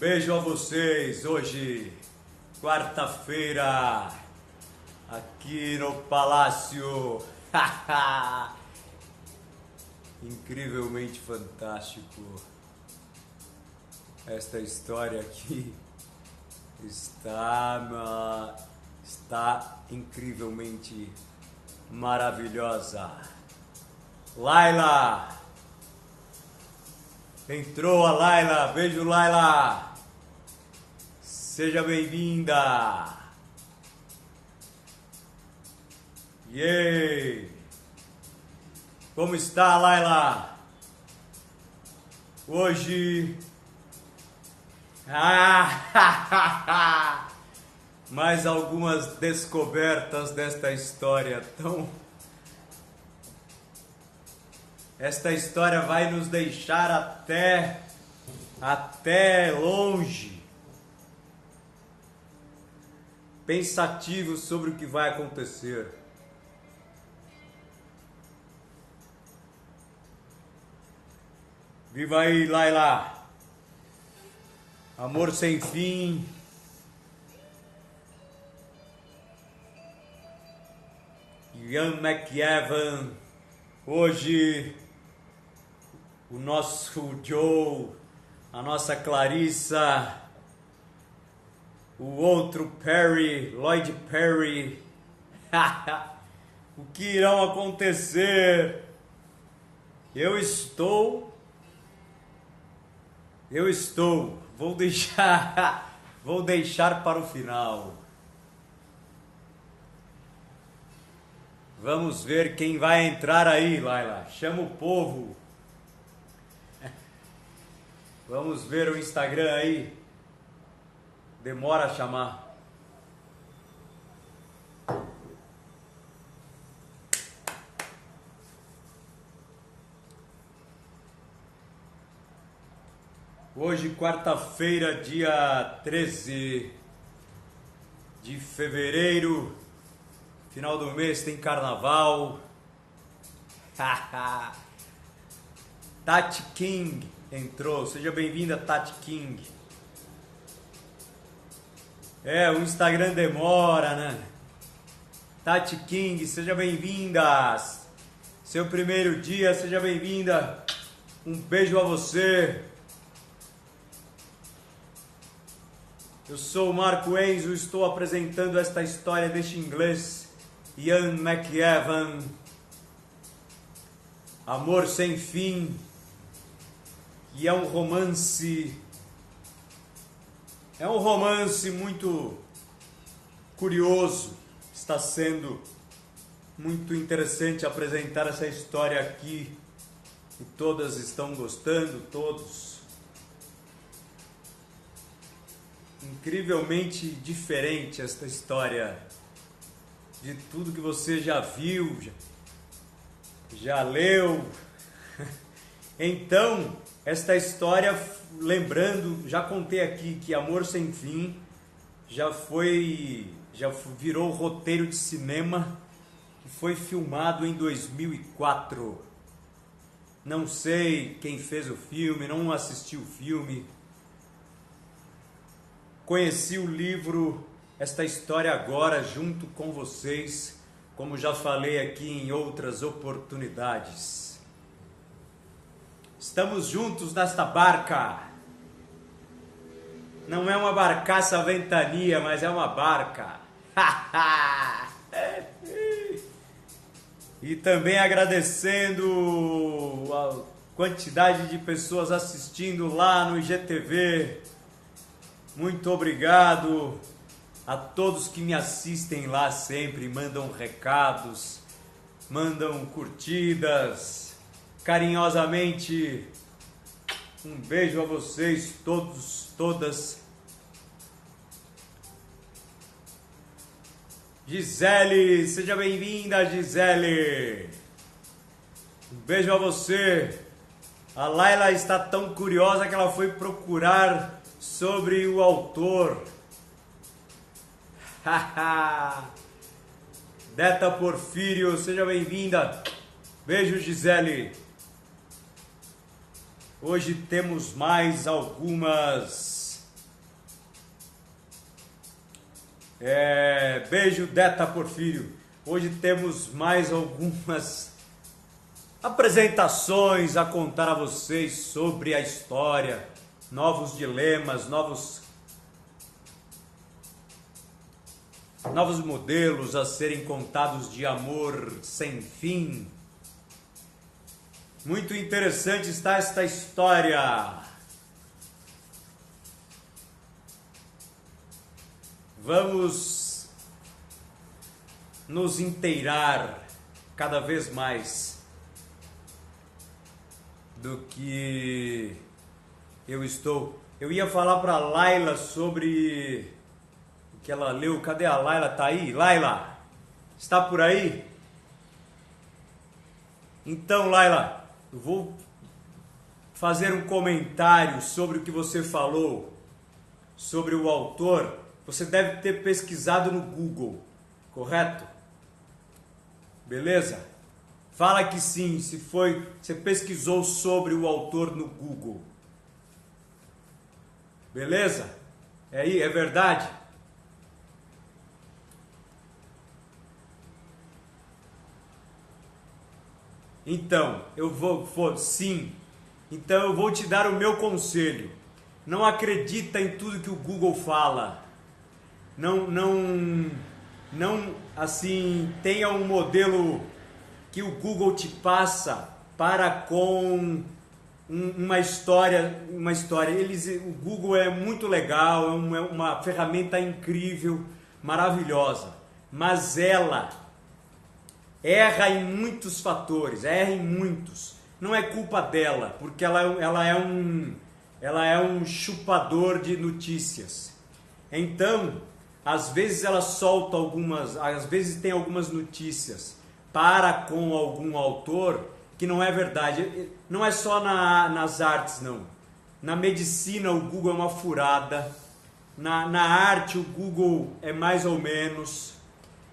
beijo a vocês hoje, quarta-feira, aqui no Palácio. Incrivelmente fantástico. Esta história aqui está incrivelmente maravilhosa. Laila! Entrou a Laila, beijo Laila! Seja bem-vinda! Yay! Como está, Laila? Hoje... mais algumas descobertas desta história tão... Esta história vai nos deixar até longe, pensativos sobre o que vai acontecer. Viva aí, Laila! Amor sem fim. Ian McEwan. Hoje, o nosso Joe, a nossa Clarissa, o outro Perry, Lloyd Perry. O que irão acontecer? Eu estou, vou deixar para o final. Vamos ver quem vai entrar aí, Laila. Chama o povo. Vamos ver o Instagram aí. Demora a chamar. Hoje, quarta-feira, dia 13 de fevereiro. Final do mês tem carnaval. Tati King entrou. Seja bem-vinda, Tati King. O Instagram demora, né? Tati King, seja bem-vinda. Seu primeiro dia, seja bem-vinda. Um beijo a você. Eu sou o Marco Enzo, estou apresentando esta história deste inglês, Ian McEwan. Amor sem fim. E é um romance muito curioso. Está sendo muito interessante apresentar essa história aqui. E todas estão gostando, todos. Incrivelmente diferente esta história de tudo que você já viu, já leu. Então, esta história, lembrando, já contei aqui que Amor Sem Fim já virou roteiro de cinema, que foi filmado em 2004. Não sei quem fez o filme, não assisti o filme. Conheci o livro, esta história agora, junto com vocês, como já falei aqui em outras oportunidades. Estamos juntos nesta barca. Não é uma barcaça ventania, mas é uma barca. E também agradecendo a quantidade de pessoas assistindo lá no IGTV. Muito obrigado a todos que me assistem lá sempre, mandam recados, mandam curtidas, carinhosamente. Um beijo a vocês todos, todas. Gisele, seja bem-vinda, Gisele. Um beijo a você. A Laila está tão curiosa que ela foi procurar sobre o autor. Deta Porfírio, seja bem-vinda. Beijo, Gisele. Hoje temos mais algumas Beijo, Deta Porfírio. Hoje temos mais algumas apresentações a contar a vocês sobre a história, novos dilemas, novos modelos a serem contados de amor sem fim. Muito interessante está esta história. Vamos nos inteirar cada vez mais do que eu estou. Eu ia falar para Laila sobre o que ela leu. Cadê a Laila? Tá aí? Laila, está por aí? Então, Laila, eu vou fazer um comentário sobre o que você falou sobre o autor. Você deve ter pesquisado no Google, correto? Beleza? Fala que sim, se foi, você pesquisou sobre o autor no Google. Beleza? É verdade? Então, sim. Então eu vou te dar o meu conselho. Não acredita em tudo que o Google fala. Não, assim, tenha um modelo que o Google te passa para com uma história. O Google é muito legal, é uma ferramenta incrível, maravilhosa, mas ela erra em muitos fatores, erra em muitos. Não é culpa dela, porque ela é um chupador de notícias. Então, às vezes ela solta às vezes tem algumas notícias para com algum autor que não é verdade. Não é só nas artes, não. Na medicina o Google é uma furada, na arte o Google é mais ou menos.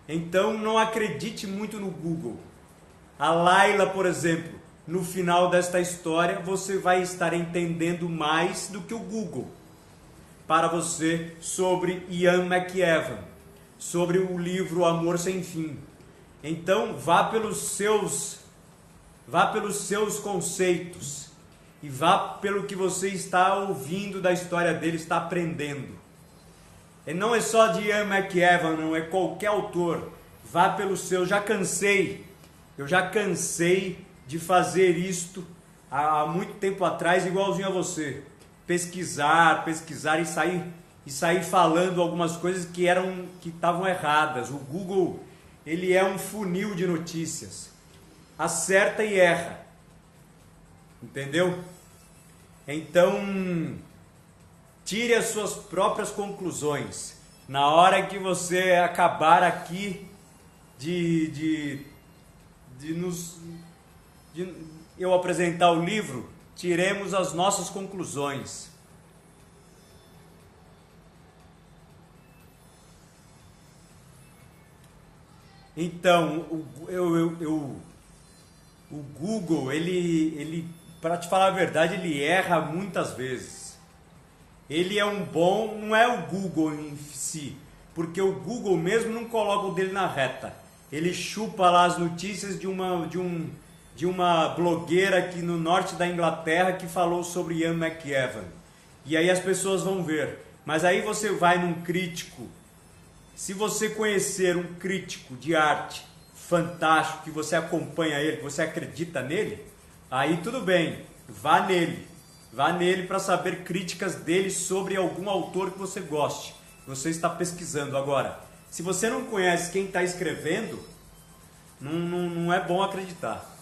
Então não acredite muito no Google. A Laila, por exemplo, no final desta história você vai estar entendendo mais do que o Google para você sobre Ian McEwan, sobre o livro Amor Sem Fim. Então vá pelos seus conceitos e vá pelo que você está ouvindo da história dele, está aprendendo. E não é só de Ian McEwan, não, é qualquer autor. Vá pelo seu. Eu já cansei de fazer isto há muito tempo atrás, igualzinho a você. Pesquisar e sair falando algumas coisas que estavam erradas. O Google, ele é um funil de notícias. Acerta e erra. Entendeu? Então, tire as suas próprias conclusões. Na hora que você acabar aqui eu apresentar o livro, tiremos as nossas conclusões. Então, o Google, ele para te falar a verdade, ele erra muitas vezes. Ele é não é o Google em si, porque o Google mesmo não coloca o dele na reta. Ele chupa lá as notícias de uma blogueira aqui no norte da Inglaterra que falou sobre Ian McEwan. E aí as pessoas vão ver. Mas aí você vai num crítico. Se você conhecer um crítico de arte fantástico, que você acompanha ele, que você acredita nele, aí tudo bem, vá nele. Vá nele para saber críticas dele sobre algum autor que você goste. Você está pesquisando agora. Se você não conhece quem está escrevendo, não é bom acreditar.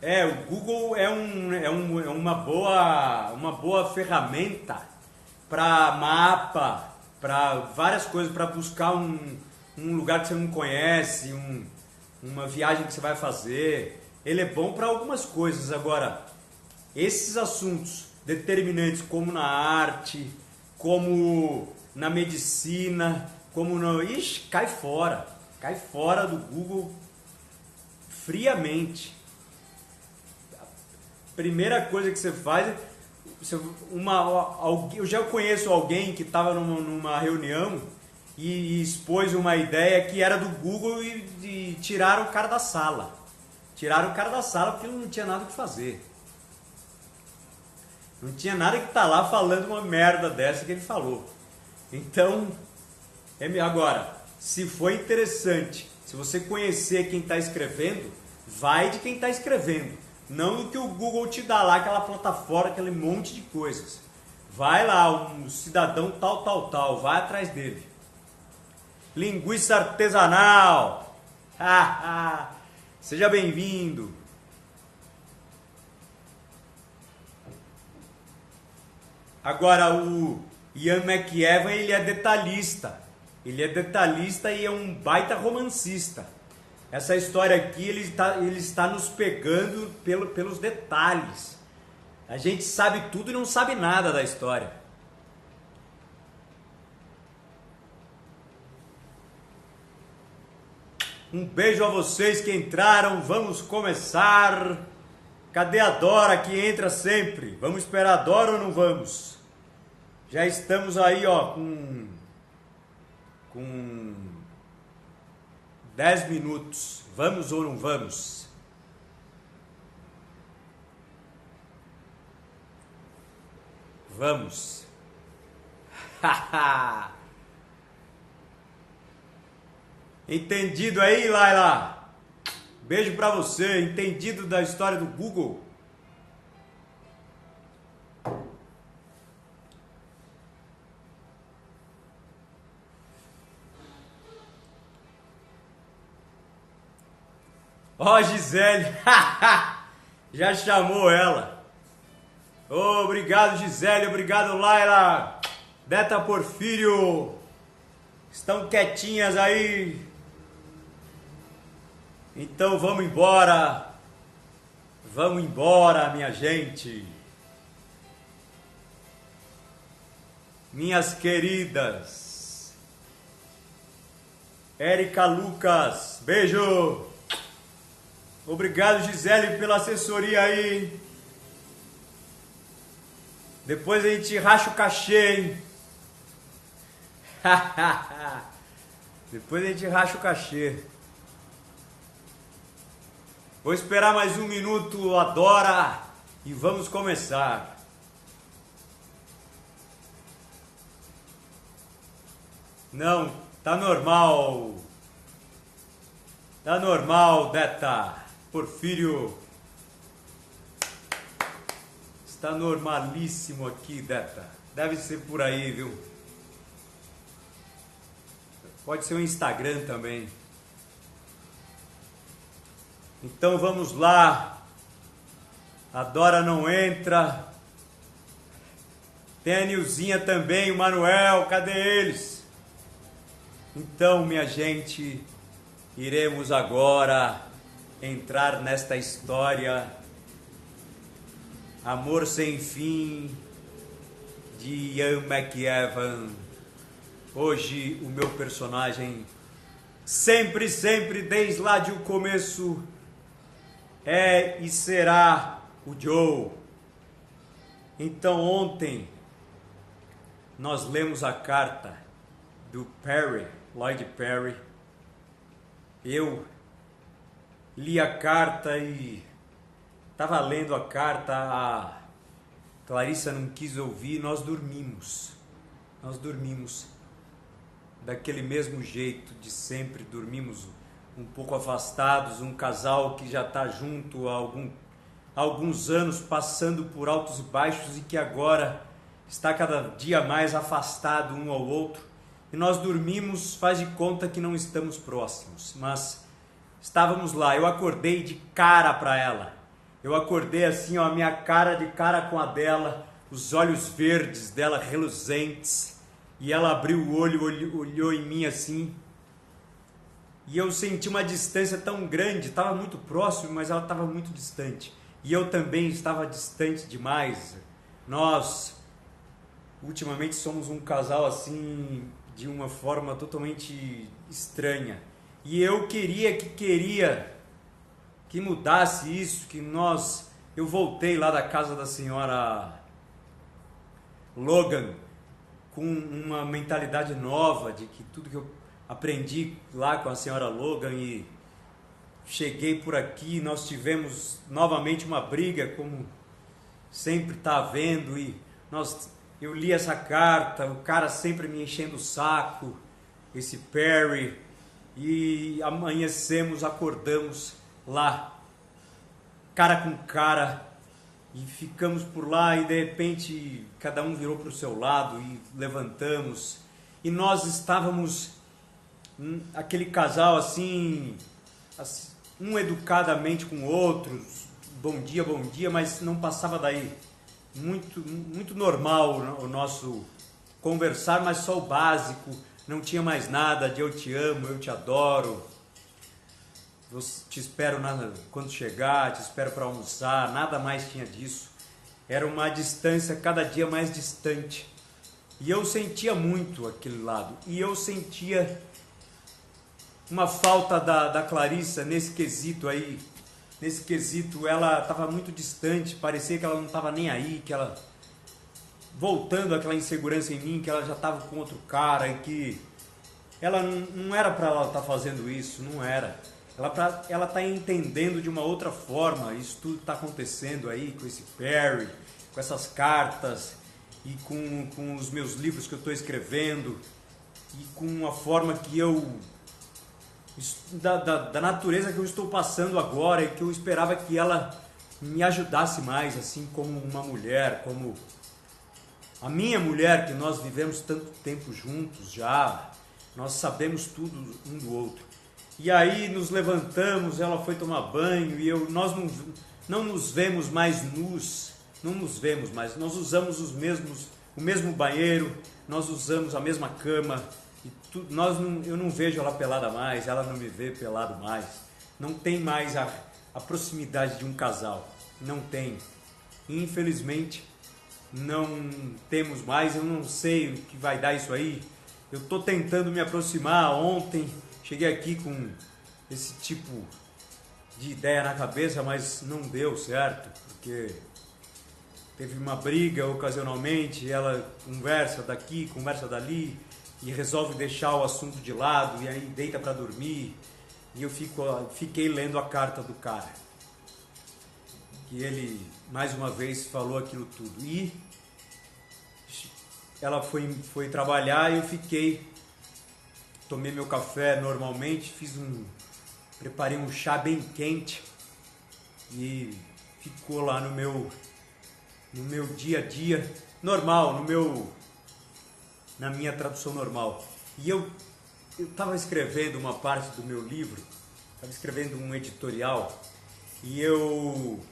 O Google é uma boa ferramenta para mapa, para várias coisas, para buscar um lugar que você não conhece, uma viagem que você vai fazer. Ele é bom para algumas coisas. Agora, esses assuntos determinantes, como na arte, como na medicina, como no... Ixi, cai fora do Google friamente. Primeira coisa que você faz, Eu já conheço alguém que estava numa reunião e expôs uma ideia que era do Google e tiraram o cara da sala. Tiraram o cara da sala porque ele não tinha nada o que fazer. Não tinha nada que estar lá falando uma merda dessa que ele falou. Então, agora, se for interessante, se você conhecer quem está escrevendo, vai de quem está escrevendo. Não do que o Google te dá lá, aquela plataforma, aquele monte de coisas. Vai lá, um cidadão tal, vai atrás dele. Linguiça artesanal. Seja bem-vindo. Agora, o Ian McEwan, ele é detalhista. Ele é detalhista e é um baita romancista. Essa história aqui, ele está nos pegando pelos detalhes. A gente sabe tudo e não sabe nada da história. Um beijo a vocês que entraram. Vamos começar. Cadê a Dora que entra sempre? Vamos esperar a Dora ou não vamos? Já estamos aí, ó, com 10 minutos. Vamos ou não vamos? Vamos. Entendido aí, Laila? Beijo pra você. Entendido da história do Google? Ó, Gisele. Já chamou ela. Oh, obrigado, Gisele. Obrigado, Laila. Deta Porfírio. Estão quietinhas aí. Então vamos embora. Vamos embora, minha gente. Minhas queridas. Érica Lucas. Beijo. Obrigado, Gisele, pela assessoria aí. Depois a gente racha o cachê, hein? Depois a gente racha o cachê. Vou esperar mais um minuto, Adora, e vamos começar. Não, tá normal. Tá normal, Deta. Porfírio. Está normalíssimo aqui, Deta. Deve ser por aí, viu? Pode ser o Instagram também. Então vamos lá. A Dora não entra. Tem a Nilzinha também, o Manuel. Cadê eles? Então, minha gente, iremos agora entrar nesta história Amor Sem Fim de Ian McEwan. Hoje o meu personagem sempre, desde lá de o começo, é e será o Joe. Então ontem nós lemos a carta do Perry, Lloyd Perry. Eu li a carta e estava lendo a carta, a Clarissa não quis ouvir, nós dormimos daquele mesmo jeito de sempre, dormimos um pouco afastados, um casal que já está junto há alguns anos, passando por altos e baixos e que agora está cada dia mais afastado um ao outro, e nós dormimos, faz de conta que não estamos próximos, mas estávamos lá. Eu acordei de cara para ela. Eu acordei assim, ó, a minha cara de cara com a dela, os olhos verdes dela reluzentes, e ela abriu o olho, olhou em mim assim, e eu senti uma distância tão grande. Estava muito próximo, mas ela estava muito distante, e eu também estava distante demais. Nós ultimamente somos um casal assim, de uma forma totalmente estranha, e eu queria que mudasse isso, eu voltei lá da casa da senhora Logan com uma mentalidade nova de que tudo que eu aprendi lá com a senhora Logan, e cheguei por aqui, nós tivemos novamente uma briga, como sempre está havendo, e eu li essa carta, o cara sempre me enchendo o saco, esse Perry, e amanhecemos, acordamos lá, cara com cara, e ficamos por lá, e de repente cada um virou para o seu lado e levantamos, e nós estávamos aquele casal assim, um educadamente com o outro, bom dia, mas não passava daí. Muito normal o nosso conversar, mas só o básico, não tinha mais nada de eu te amo, eu te adoro, eu te espero quando chegar, te espero para almoçar, nada mais tinha disso. Era uma distância cada dia mais distante. E eu sentia muito aquele lado. E eu sentia uma falta da Clarissa nesse quesito aí. Nesse quesito ela estava muito distante, parecia que ela não estava nem aí, que ela, voltando aquela insegurança em mim, que ela já estava com outro cara, e que ela não era para ela estar fazendo isso, não era. Ela está entendendo de uma outra forma, isso tudo está acontecendo aí com esse Perry, com essas cartas, e com os meus livros que eu estou escrevendo, e com a forma que eu, da natureza que eu estou passando agora, e que eu esperava que ela me ajudasse mais, assim como uma mulher, como a minha mulher, que nós vivemos tanto tempo juntos já, nós sabemos tudo um do outro. E aí nos levantamos, ela foi tomar banho, e nós não nos vemos mais nus, não nos vemos mais, nós usamos o mesmo banheiro, nós usamos a mesma cama, e eu não vejo ela pelada mais, ela não me vê pelado mais, não tem mais a proximidade de um casal, não tem, infelizmente não temos mais, eu não sei o que vai dar isso aí, eu estou tentando me aproximar. Ontem cheguei aqui com esse tipo de ideia na cabeça, mas não deu certo, porque teve uma briga ocasionalmente, ela conversa daqui, conversa dali, e resolve deixar o assunto de lado, e aí deita para dormir, e eu fiquei lendo a carta do cara, que ele mais uma vez falou aquilo tudo, e ela foi trabalhar, e eu tomei meu café normalmente, preparei um chá bem quente, e ficou lá no meu dia a dia normal, na minha tradução normal. E eu estava escrevendo uma parte do meu livro, estava escrevendo um editorial, e eu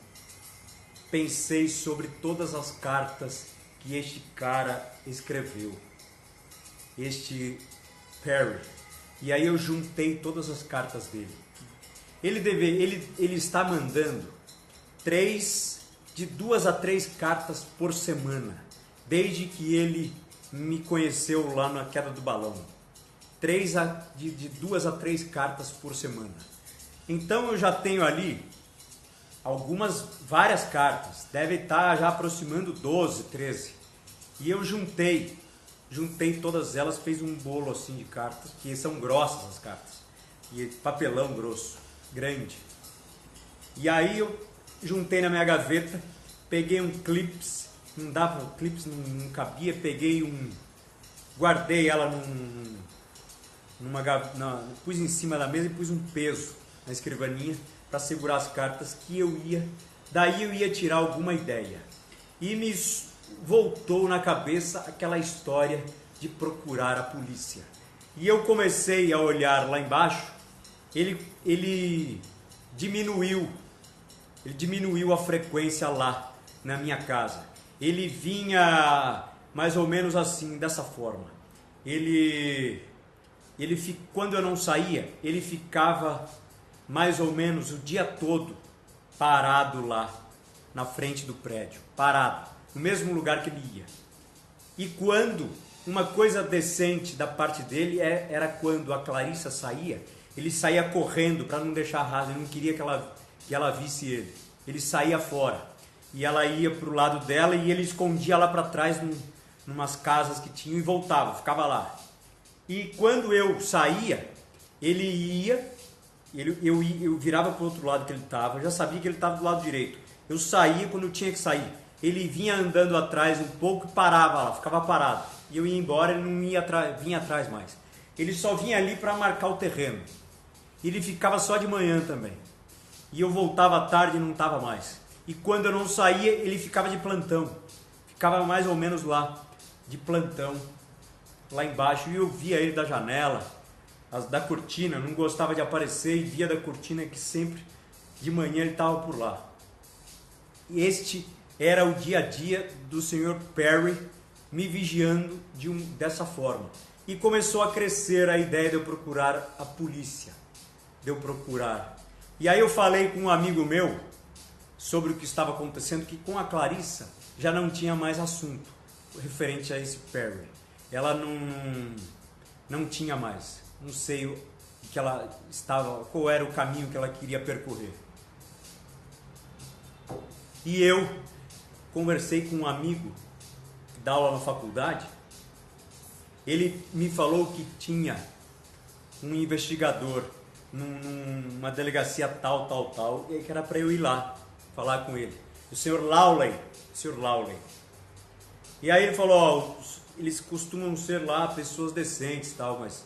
pensei sobre todas as cartas que este cara escreveu, este Perry. E aí eu juntei todas as cartas dele. Ele está mandando de 2 a 3 cartas por semana, desde que ele me conheceu lá na queda do balão. De 2 a 3 cartas por semana. Então eu já tenho ali várias cartas, deve estar já aproximando 12, 13. E eu juntei todas elas, fez um bolo assim de cartas, que são grossas as cartas, e papelão grosso, grande. E aí eu juntei na minha gaveta, peguei um clips, não cabia, guardei ela pus em cima da mesa e pus um peso na escrivaninha para segurar as cartas daí eu ia tirar alguma ideia. E me voltou na cabeça aquela história de procurar a polícia. E eu comecei a olhar lá embaixo, ele diminuiu a frequência lá na minha casa. Ele vinha mais ou menos assim, dessa forma. Quando eu não saía, ele ficava mais ou menos o dia todo parado lá na frente do prédio, parado, no mesmo lugar que ele ia. E quando uma coisa decente da parte dele era quando a Clarissa saía, ele saía correndo para não deixar rastro, ele não queria que ela visse ele. Ele saía fora e ela ia para o lado dela e ele escondia lá para trás numas casas que tinham e voltava, ficava lá. E quando eu saía, ele ia, eu virava para o outro lado que ele estava, eu já sabia que ele estava do lado direito. Eu saía quando eu tinha que sair. Ele vinha andando atrás um pouco e parava lá, ficava parado. E eu ia embora, ele não vinha atrás mais. Ele só vinha ali para marcar o terreno. Ele ficava só de manhã também. E eu voltava à tarde e não estava mais. E quando eu não saía, ele ficava de plantão. Ficava mais ou menos lá, de plantão, lá embaixo. E eu via ele da janela, da cortina, não gostava de aparecer e via da cortina que sempre de manhã ele estava por lá. E este era o dia a dia do Sr. Perry me vigiando dessa forma. E começou a crescer a ideia de eu procurar a polícia. De eu procurar. E aí eu falei com um amigo meu sobre o que estava acontecendo, que com a Clarissa já não tinha mais assunto referente a esse Perry. Ela não tinha mais. Não sei o que ela estava, qual era o caminho que ela queria percorrer. E eu conversei com um amigo que dá aula na faculdade. Ele me falou que tinha um investigador numa delegacia tal, e que era para eu ir lá falar com ele. O Sr. Lawley. E aí ele falou, eles costumam ser lá pessoas decentes e tal, mas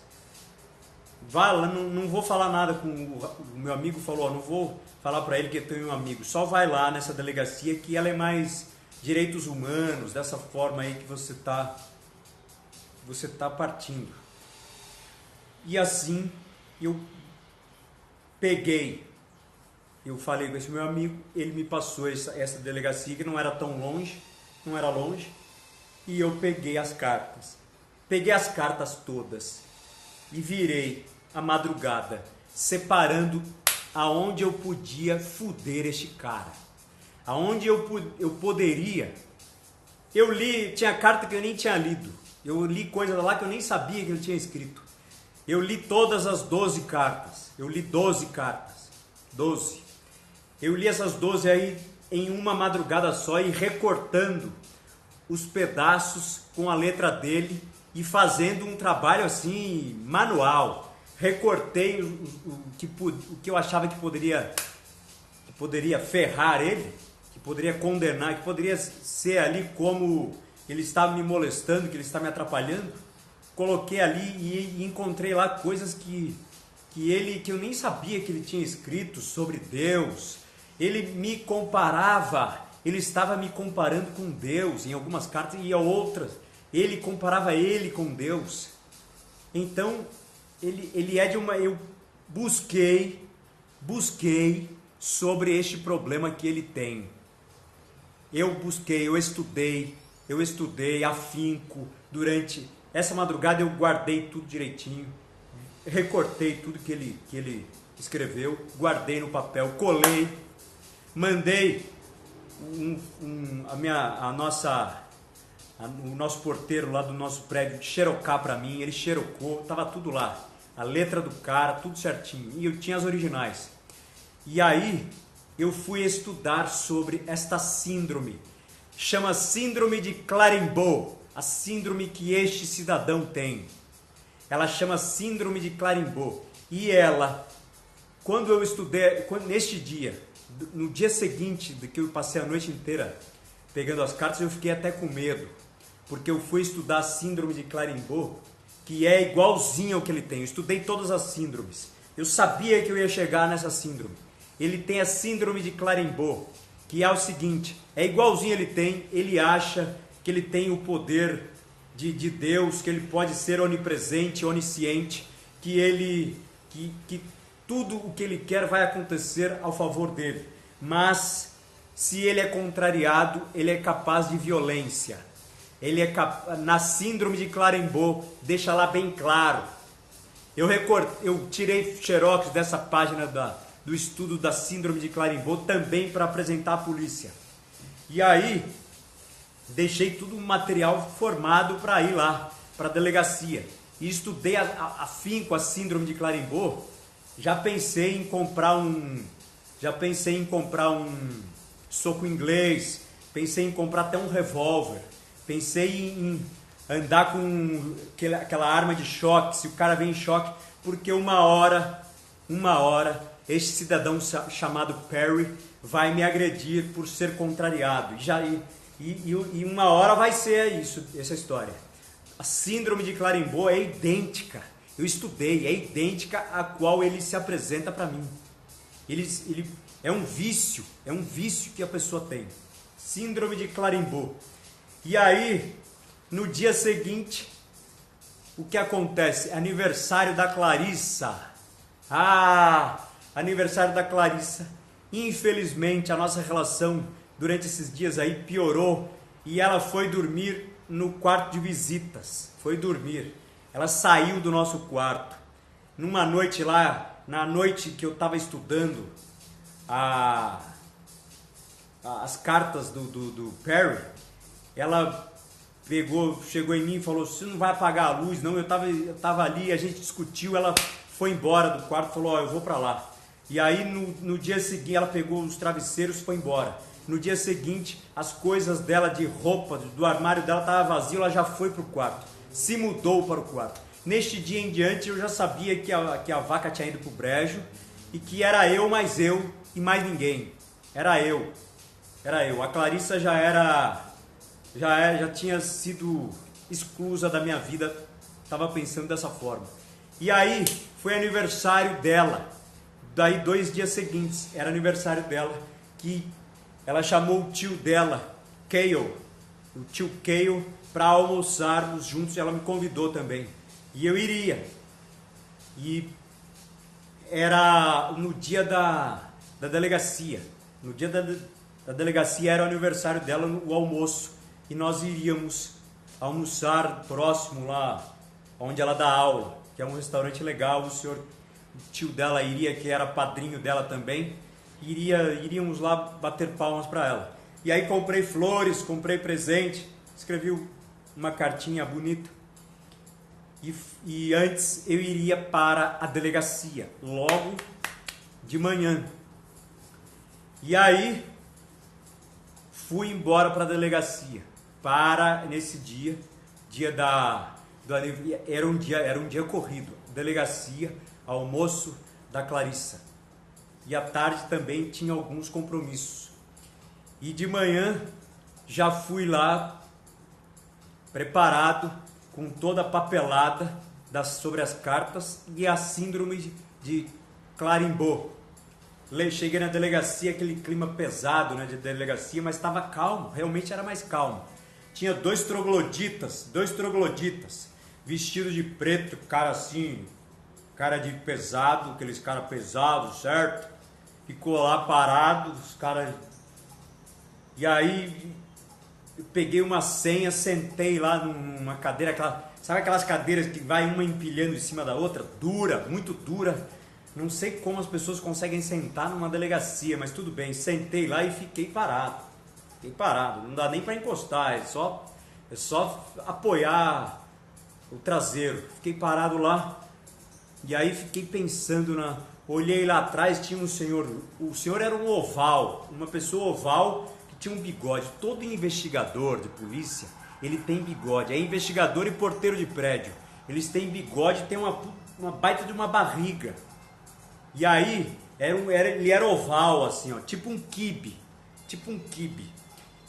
vai lá, não vou falar nada com o meu amigo, falou, não vou falar para ele que eu tenho um amigo, só vai lá nessa delegacia que ela é mais direitos humanos, dessa forma aí que você tá partindo. E assim eu falei com esse meu amigo, ele me passou essa delegacia que não era longe, e eu peguei as cartas todas e virei a madrugada, separando aonde eu podia fuder este cara, aonde eu poderia. Eu li, tinha carta que eu nem tinha lido, eu li coisa lá que eu nem sabia que ele tinha escrito. Eu li todas as 12 cartas, eu li 12 cartas, 12. Eu li essas 12 aí em uma madrugada só e recortando os pedaços com a letra dele e fazendo um trabalho assim manual. Recortei o que eu achava que poderia ferrar ele, que poderia condenar, que poderia ser ali como ele estava me molestando, que ele está me atrapalhando. Coloquei ali e encontrei lá coisas que eu nem sabia que ele tinha escrito sobre Deus. Ele me comparava, ele estava me comparando com Deus em algumas cartas e outras. Ele comparava ele com Deus. Então, ele é de uma... Eu busquei sobre este problema que ele tem. Eu estudei afinco durante... Essa madrugada eu guardei tudo direitinho, recortei tudo que ele escreveu, guardei no papel, colei, mandei o nosso porteiro lá do nosso prédio xerocar para mim, ele xerocou, tava tudo lá, a letra do cara, tudo certinho, e eu tinha as originais. E aí eu fui estudar sobre esta síndrome, chama Síndrome de Clarimbaud. A síndrome que este cidadão tem. Ela chama Síndrome de Clarimbaud. E ela, quando eu estudei, neste dia, no dia seguinte de que eu passei a noite inteira pegando as cartas, eu fiquei até com medo. Porque eu fui estudar a Síndrome de Clarimbaud, que é igualzinha ao que ele tem. Eu estudei todas as síndromes. Eu sabia que eu ia chegar nessa síndrome. Ele tem a Síndrome de Clarimbaud, que é o seguinte, é igualzinho ele acha que ele tem o poder de Deus, que ele pode ser onipresente, onisciente, que tudo o que ele quer vai acontecer ao favor dele. Mas, se ele é contrariado, ele é capaz de violência. Na Síndrome de Clarimbaud, deixa lá bem claro. Eu tirei xerox dessa página do estudo da Síndrome de Clarimbaud também para apresentar à polícia. E aí... deixei tudo o material formado para ir lá, para a delegacia. E estudei afinco a Síndrome de Clarimbaud. Já pensei em comprar um soco inglês. Pensei em comprar até um revólver. Pensei em andar com aquela arma de choque, se o cara vem em choque, porque uma hora, este cidadão chamado Perry vai me agredir por ser contrariado. E uma hora vai ser isso, essa história. A síndrome de Clerimbau é idêntica. Eu estudei, é idêntica a qual ele se apresenta para mim. Ele é um vício que a pessoa tem. Síndrome de Clerimbau. E aí, no dia seguinte, o que acontece? Aniversário da Clarissa. Aniversário da Clarissa. Infelizmente, a nossa relação durante esses dias aí piorou e ela foi dormir no quarto de visitas. Foi dormir. Ela saiu do nosso quarto. Numa noite lá, na noite que eu estava estudando as cartas do Perry, ela chegou em mim e falou: você não vai apagar a luz? Não, eu tava ali, a gente discutiu, ela foi embora do quarto, falou: eu vou para lá. E aí no dia seguinte ela pegou os travesseiros e foi embora. No dia seguinte, as coisas dela de roupa, do armário dela estava vazio, ela já foi para o quarto, se mudou para o quarto. Neste dia em diante eu já sabia que a vaca tinha ido para o brejo e que era eu mais eu e mais ninguém. Era eu. A Clarissa já tinha sido exclusa da minha vida, estava pensando dessa forma. E aí foi aniversário dela. Daí 2 dias seguintes era aniversário dela, que ela chamou o tio dela, o tio Cale, para almoçarmos juntos. Ela me convidou também. E eu iria. E era no dia da delegacia. No dia da delegacia era o aniversário dela, o almoço. E nós iríamos almoçar próximo lá onde ela dá aula, que é um restaurante legal. O tio dela iria, que era padrinho dela também. Iríamos lá bater palmas para ela. E aí comprei flores, comprei presente, escrevi uma cartinha bonita. E antes eu iria para a delegacia, logo de manhã. E aí fui embora para a delegacia, nesse dia era um dia corrido. Delegacia, almoço da Clarissa. E à tarde também tinha alguns compromissos. E de manhã já fui lá preparado com toda a papelada sobre as cartas e a síndrome de Clerimbau. Cheguei na delegacia, aquele clima pesado, né, de delegacia, mas estava calmo, realmente era mais calmo. Tinha dois trogloditas, vestidos de preto, cara de pesado, aqueles caras pesados, certo? Ficou lá parado, os caras... E aí eu peguei uma senha, sentei lá numa cadeira, sabe aquelas cadeiras que vai uma empilhando em cima da outra? Dura, muito dura. Não sei como as pessoas conseguem sentar numa delegacia, mas tudo bem. Sentei lá e fiquei parado. Não dá nem para encostar, é só apoiar o traseiro. Fiquei parado lá e aí fiquei pensando olhei lá atrás, tinha um senhor. O senhor era um oval, uma pessoa oval que tinha um bigode. Todo investigador de polícia, ele tem bigode. É investigador e porteiro de prédio. Eles têm bigode, tem uma baita de uma barriga. E aí, ele era oval, assim, ó, tipo um quibe.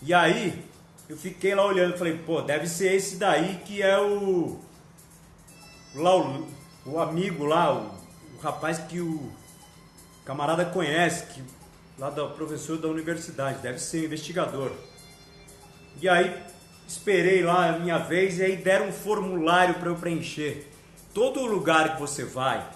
E aí, eu fiquei lá olhando e falei: pô, deve ser esse daí que é o amigo lá, o rapaz que o camarada conhece, lá do professor da universidade, deve ser investigador. E aí, esperei lá a minha vez e aí deram um formulário para eu preencher. Todo lugar que você vai,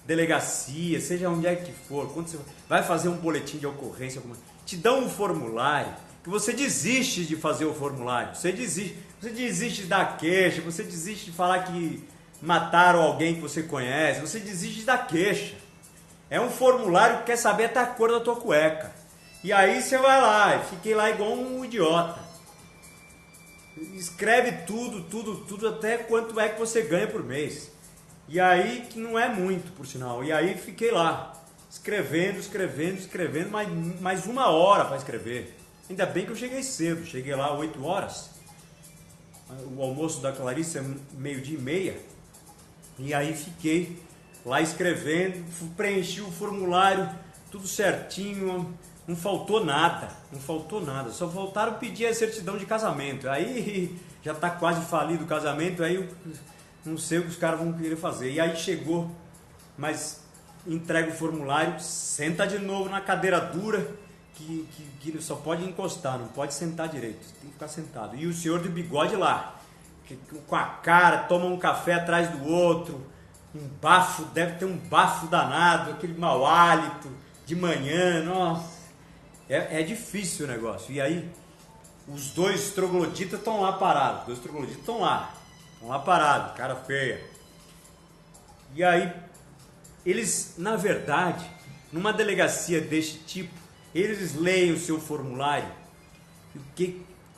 delegacia, seja onde é que for, quando você vai fazer um boletim de ocorrência, te dão um formulário que você desiste de fazer o formulário, você desiste de dar queixa, você desiste de falar que mataram alguém que você conhece, você desiste de dar queixa. É um formulário que quer saber até a cor da tua cueca. E aí você vai lá, e fiquei lá igual um idiota. Escreve tudo, até quanto é que você ganha por mês. E aí, que não é muito, por sinal. E aí fiquei lá, escrevendo, mais 1 hora para escrever. Ainda bem que eu cheguei cedo, cheguei lá 8 horas. o almoço da Clarice é 12:30, e aí fiquei lá escrevendo, preenchi o formulário, tudo certinho, não faltou nada, só faltaram pedir a certidão de casamento, aí já está quase falido o casamento, aí eu não sei o que os caras vão querer fazer. E aí chegou, mas entrega o formulário, senta de novo na cadeira dura, que só pode encostar, não pode sentar direito, tem que ficar sentado. E o senhor de bigode lá, com a cara, toma um café atrás do outro, um bafo, deve ter um bafo danado, aquele mau hálito de manhã, nossa, é difícil o negócio. E aí, os dois trogloditas estão lá parados, estão lá parados, cara feia. E aí, eles, na verdade, numa delegacia deste tipo, eles leem o seu formulário,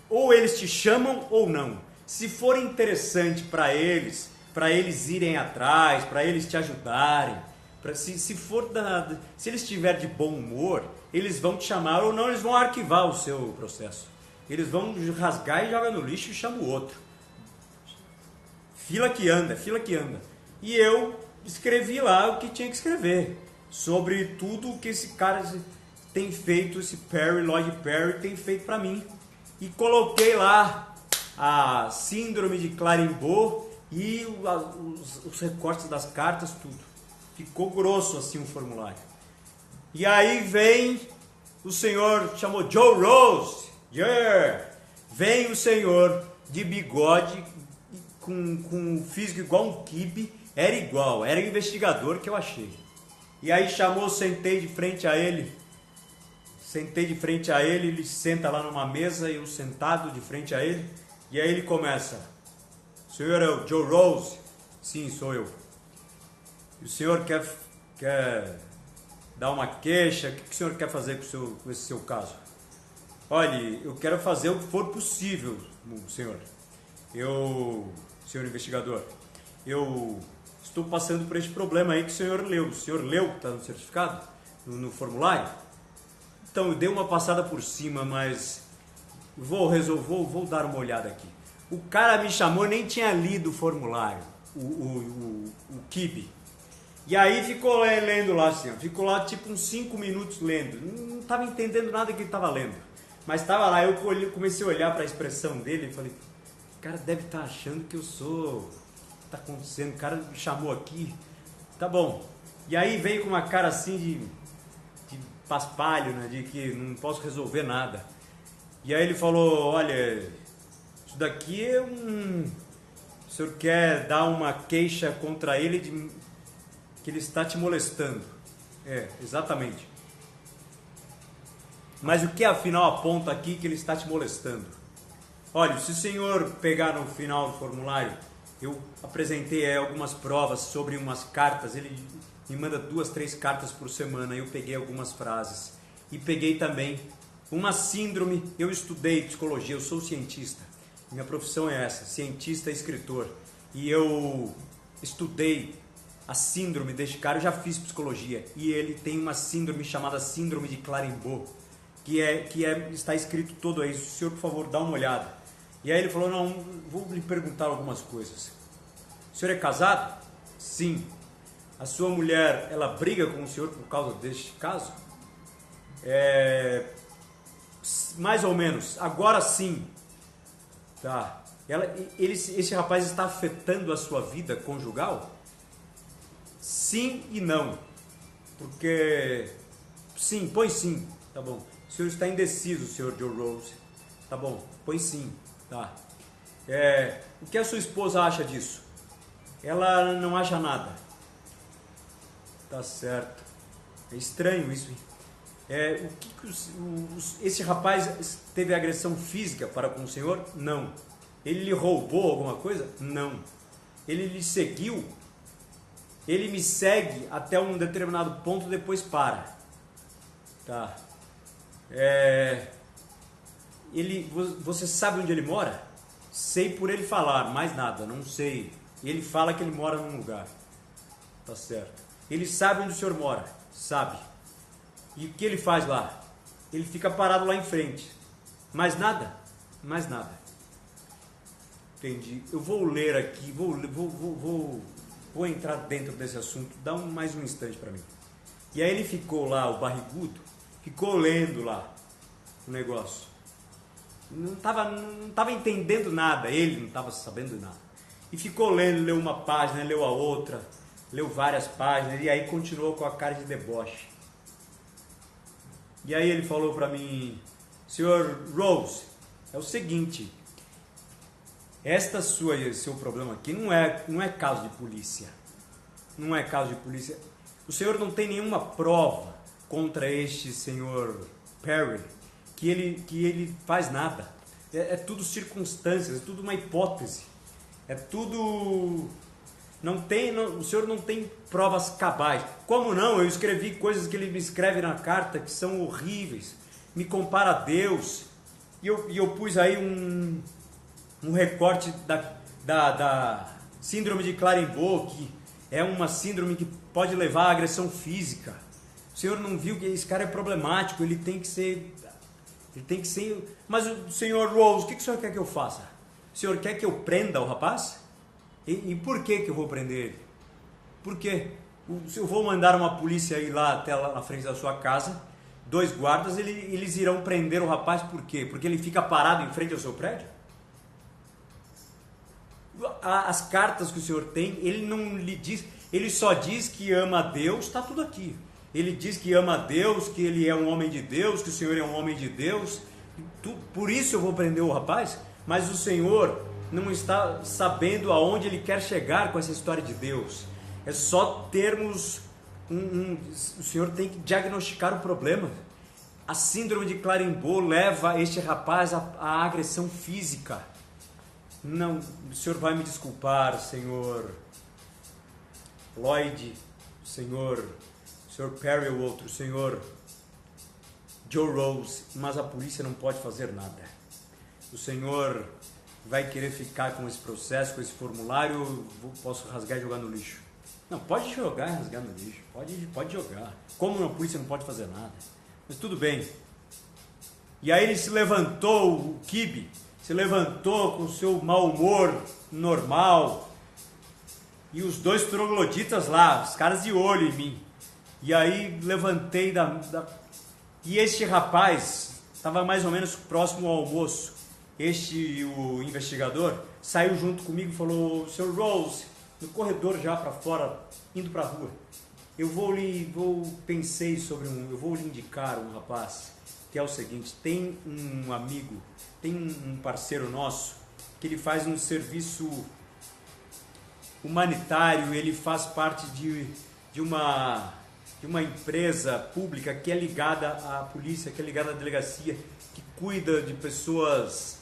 ou eles te chamam ou não. Se for interessante para eles irem atrás, para eles te ajudarem, se eles estiverem de bom humor, eles vão te chamar, ou não, eles vão arquivar o seu processo. Eles vão rasgar e jogar no lixo e chamam o outro. Fila que anda. E eu escrevi lá o que tinha que escrever, sobre tudo o que esse cara tem feito, esse Lloyd Perry tem feito para mim. E coloquei lá a síndrome de Clarimbault e os recortes das cartas, tudo. Ficou grosso assim o formulário. E aí vem o senhor, chamou Joe Rose, vem o senhor de bigode, com um físico igual um quibe, era investigador que eu achei. E aí chamou, sentei de frente a ele, ele senta lá numa mesa, eu sentado de frente a ele, e aí ele começa: o senhor é o Joe Rose? Sim, sou eu. E o senhor quer dar uma queixa? O que o senhor quer fazer com esse seu caso? Olha, eu quero fazer o que for possível, senhor. Senhor investigador, eu estou passando por esse problema aí que o senhor leu. O senhor leu que está no certificado, no formulário? Então, eu dei uma passada por cima, mas vou dar uma olhada aqui. O cara me chamou, nem tinha lido o formulário, o Kibe. E aí ficou lendo lá assim, ficou lá tipo uns 5 minutos lendo. Não estava entendendo nada que ele estava lendo. Mas estava lá, eu comecei a olhar para a expressão dele e falei: o cara deve estar achando que eu sou... O que está acontecendo? O cara me chamou aqui. Tá bom. E aí veio com uma cara assim de paspalho, né? De que não posso resolver nada. E aí ele falou: olha, isso daqui é o senhor quer dar uma queixa contra ele que ele está te molestando. É, exatamente. Mas o que afinal aponta aqui que ele está te molestando? Olha, se o senhor pegar no final do formulário, eu apresentei algumas provas sobre umas cartas, ele me manda 2, 3 cartas por semana, eu peguei algumas frases. E peguei também uma síndrome, eu estudei psicologia, eu sou cientista, minha profissão é essa, cientista e escritor. E eu estudei a síndrome deste cara, eu já fiz psicologia, e ele tem uma síndrome chamada síndrome de Clarimbault, está escrito todo aí. O senhor, por favor, dá uma olhada. E aí ele falou: não, vou lhe perguntar algumas coisas. O senhor é casado? Sim. A sua mulher, ela briga com o senhor por causa deste caso? Mais ou menos. Agora sim. Tá. Esse rapaz está afetando a sua vida conjugal? Sim e não. Porque... Sim, põe sim. Tá bom. O senhor está indeciso, senhor Joe Rose. Tá bom, põe sim. Tá. O que a sua esposa acha disso? Ela não acha nada. Tá certo. É estranho isso. Esse rapaz teve agressão física para com o senhor? Não. Ele lhe roubou alguma coisa? Não. Ele lhe seguiu? Ele me segue até um determinado ponto, depois para. Tá. Você sabe onde ele mora? Sei por ele falar, mais nada, não sei. Ele fala que ele mora num lugar. Tá certo. Ele sabe onde o senhor mora? Sabe. E o que ele faz lá? Ele fica parado lá em frente. Mais nada? Mais nada. Entendi. Eu vou ler aqui, vou entrar dentro desse assunto, dá mais um instante para mim. E aí ele ficou lá, o barrigudo, ficou lendo lá o negócio. Não tava entendendo nada, ele não estava sabendo nada. E ficou lendo, leu uma página, leu a outra, leu várias páginas, e aí continuou com a cara de deboche. E aí ele falou para mim, Sr. Rose, é o seguinte, seu problema aqui não é caso de polícia. Não é caso de polícia. O senhor não tem nenhuma prova contra este senhor Perry que ele faz nada. É tudo circunstâncias, é tudo uma hipótese. É tudo... o senhor não tem provas cabais. Como não? Eu escrevi coisas que ele me escreve na carta que são horríveis. Me compara a Deus. E eu pus aí um recorte da síndrome de Clendenin, que é uma síndrome que pode levar à agressão física. O senhor não viu que esse cara é problemático, ele tem que ser... Mas o senhor Rose, o que o senhor quer que eu faça? O senhor quer que eu prenda o rapaz? E por que eu vou prender ele? Por quê? Eu vou mandar uma polícia ir lá até lá na frente da sua casa, 2 guardas, eles irão prender o rapaz por quê? Porque ele fica parado em frente ao seu prédio? As cartas que o senhor tem, ele não lhe diz, ele só diz que ama a Deus, está tudo aqui. Ele diz que ama a Deus, que ele é um homem de Deus, que o senhor é um homem de Deus. Por isso eu vou prender o rapaz? Mas o senhor não está sabendo aonde ele quer chegar com essa história de Deus. É só termos o senhor tem que diagnosticar o problema. A síndrome de Clendenin leva este rapaz à agressão física. Não, o senhor vai me desculpar, senhor Lloyd, senhor Perry ou outro, senhor Joe Rose, mas a polícia não pode fazer nada. O senhor vai querer ficar com esse processo, com esse formulário, posso rasgar e jogar no lixo. Não, pode jogar e rasgar no lixo, pode jogar. Como a polícia não pode fazer nada? Mas tudo bem. E aí ele se levantou, o Kibe, se levantou com o seu mau humor normal, e os 2 trogloditas lá, os caras de olho em mim. E aí levantei e este rapaz estava mais ou menos próximo ao almoço. O investigador, saiu junto comigo e falou, Sr. Rose, no corredor já para fora, indo para a rua, eu vou lhe indicar um rapaz, que é o seguinte, tem um amigo, tem um parceiro nosso, que ele faz um serviço humanitário, ele faz parte de uma empresa pública que é ligada à polícia, que é ligada à delegacia, que cuida de pessoas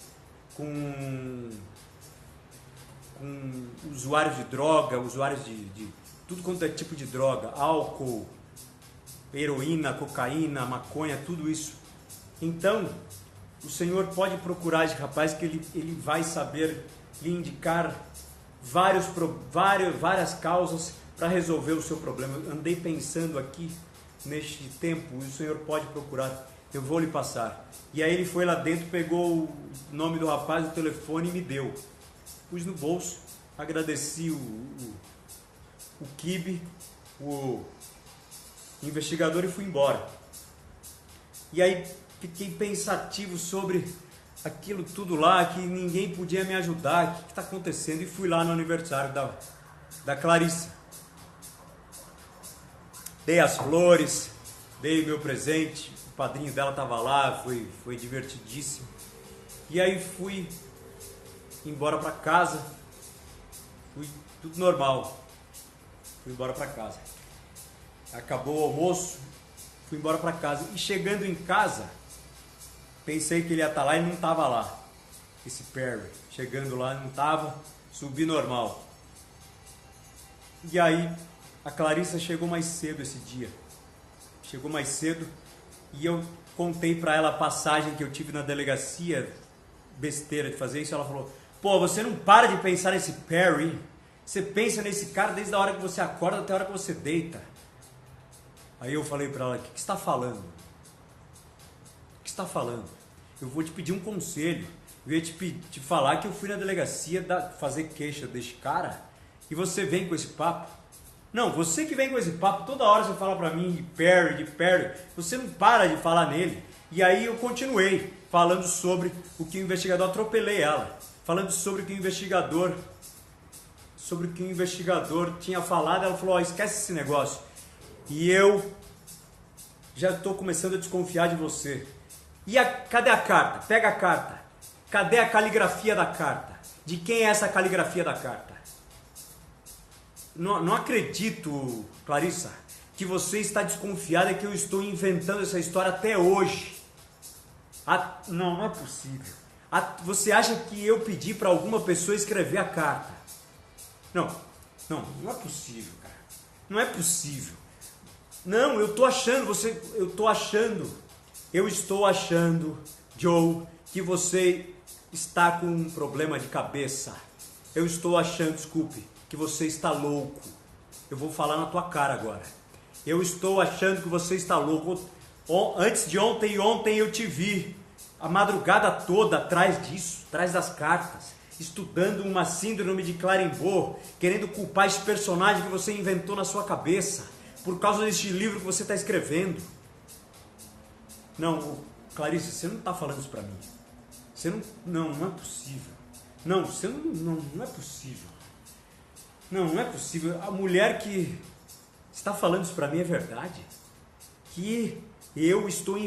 com usuários de droga, usuários de tudo quanto é tipo de droga, álcool, heroína, cocaína, maconha, tudo isso. Então, o senhor pode procurar esse rapaz que ele vai saber lhe indicar várias causas para resolver o seu problema. Eu andei pensando aqui neste tempo, e o senhor pode procurar, eu vou lhe passar. E aí ele foi lá dentro, pegou o nome do rapaz, o telefone e me deu. Pus no bolso, agradeci o Kibe, o investigador, e fui embora. E aí fiquei pensativo sobre aquilo tudo lá, que ninguém podia me ajudar, o que está acontecendo, e fui lá no aniversário da Clarissa. Dei as flores, dei o meu presente, o padrinho dela estava lá, foi divertidíssimo. E aí fui embora para casa, fui tudo normal, fui embora para casa. Acabou o almoço, fui embora para casa, e chegando em casa, pensei que ele ia estar lá e não estava lá, esse Perry, chegando lá não estava, subi normal. E aí a Clarissa chegou mais cedo esse dia, chegou mais cedo, e eu contei para ela a passagem que eu tive na delegacia, besteira de fazer isso. Ela falou, pô, você não para de pensar nesse Perry, você pensa nesse cara desde a hora que você acorda até a hora que você deita. Aí eu falei para ela, o que você está falando? O que você está falando? eu vou te pedir um conselho. Eu ia te falar que eu fui na delegacia fazer queixa desse cara e você vem com esse papo. Não, você que vem com esse papo, toda hora você fala pra mim de Perry, você não para de falar nele. E aí eu continuei falando sobre o que o investigador, atropelei ela, falando sobre o que o investigador tinha falado. Ela falou, esquece esse negócio. E eu já estou começando a desconfiar de você. Cadê a carta? Pega a carta. Cadê a caligrafia da carta? De quem é essa caligrafia da carta? Não acredito, Clarissa, que você está desconfiada que eu estou inventando essa história até hoje. Não é possível. Você acha que eu pedi para alguma pessoa escrever a carta? Não é possível, cara. Não é possível. Não, eu estou achando, Joe, que você está com um problema de cabeça. Eu estou achando, desculpe, que você está louco. Eu vou falar na tua cara agora. Eu estou achando que você está louco. Antes de ontem eu te vi a madrugada toda atrás disso, atrás das cartas, estudando uma síndrome de Claremont, querendo culpar esse personagem que você inventou na sua cabeça, por causa deste livro que você está escrevendo. Não, Clarice, você não está falando isso para mim. Você não é possível. Não é possível. Não é possível. A mulher que está falando isso para mim é verdade? Que eu estou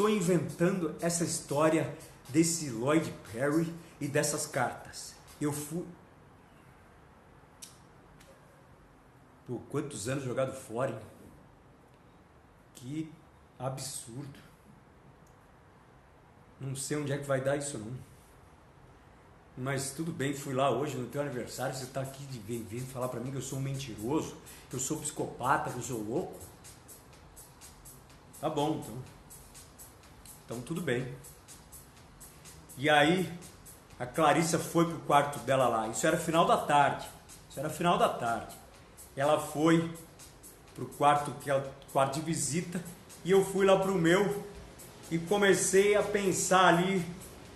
inventando essa história desse Lloyd Perry e dessas cartas. Eu fui... Pô, quantos anos jogado fora, hein? Que absurdo. Não sei onde é que vai dar isso, não. Mas tudo bem, fui lá hoje no teu aniversário, você está aqui vindo falar para mim que eu sou um mentiroso, que eu sou psicopata, que eu sou louco. Tá bom, então. Então tudo bem. E aí a Clarissa foi pro quarto dela lá. Isso era final da tarde. Ela foi pro quarto de visita e eu fui lá pro meu e comecei a pensar ali.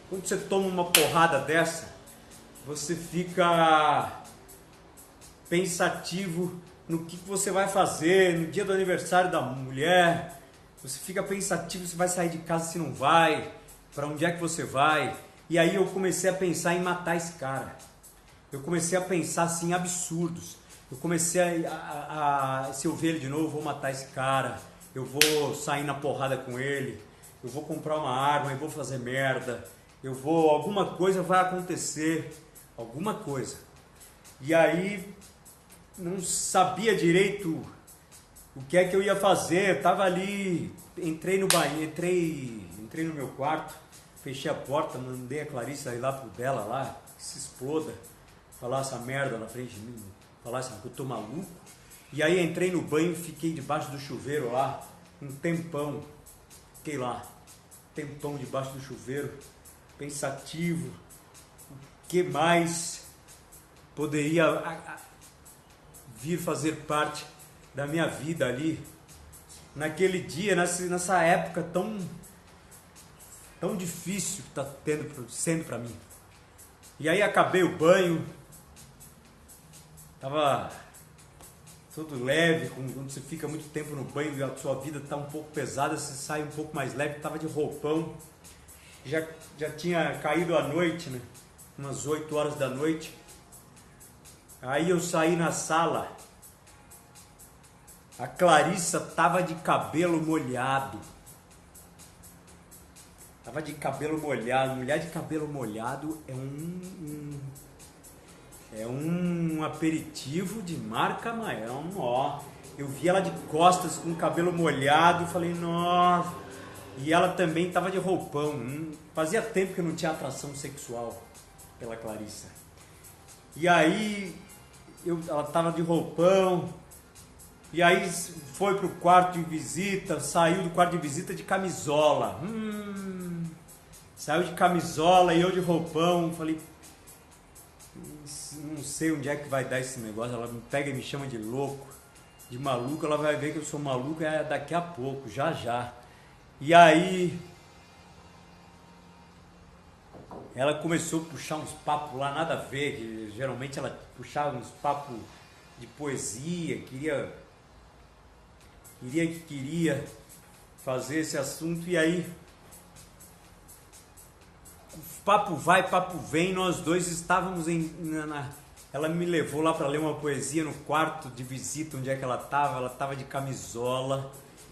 Quando você toma uma porrada dessa, você fica pensativo no que você vai fazer no dia do aniversário da mulher. Você fica pensativo se vai sair de casa, se não vai, para onde é que você vai. E aí eu comecei a pensar em matar esse cara. Eu comecei a pensar assim em absurdos. Eu comecei se eu ver ele de novo, eu vou matar esse cara. Eu vou sair na porrada com ele. Eu vou comprar uma arma e vou fazer merda. Alguma coisa vai acontecer. Alguma coisa. E aí não sabia direito o que é que eu ia fazer. Eu tava ali, entrei no banheiro, entrei no meu quarto, fechei a porta, mandei a Clarissa ir lá pro dela lá, que se exploda, falar essa merda na frente de mim, falar assim, que eu tô maluco. E aí entrei no banho, fiquei debaixo do chuveiro lá, um tempão, fiquei lá, tempão debaixo do chuveiro, pensativo, o que mais poderia vir fazer parte da minha vida ali, naquele dia, nessa época tão difícil que está sendo para mim. E aí acabei o banho, tava todo leve, quando você fica muito tempo no banho e a sua vida está um pouco pesada, você sai um pouco mais leve, tava de roupão, já tinha caído a noite, né? Umas 8 horas da noite. Aí eu saí na sala, a Clarissa tava de cabelo molhado. Tava de cabelo molhado. Mulher de cabelo molhado é um aperitivo de marca maior. Ó, eu vi ela de costas com o cabelo molhado, falei, nossa. E ela também tava de roupão. Fazia tempo que eu não tinha atração sexual pela Clarissa. E aí ela tava de roupão. E aí foi pro quarto de visita, saiu do quarto de visita de camisola. Saiu de camisola e eu de roupão. Falei, não sei onde é que vai dar esse negócio. Ela me pega e me chama de louco. de maluco, ela vai ver que eu sou maluco daqui a pouco, já já. E aí ela começou a puxar uns papos lá, nada a ver, que geralmente ela puxava uns papos de poesia, queria fazer esse assunto, e aí papo vai, papo vem, nós dois estávamos ela me levou lá para ler uma poesia no quarto de visita, onde é que ela estava de camisola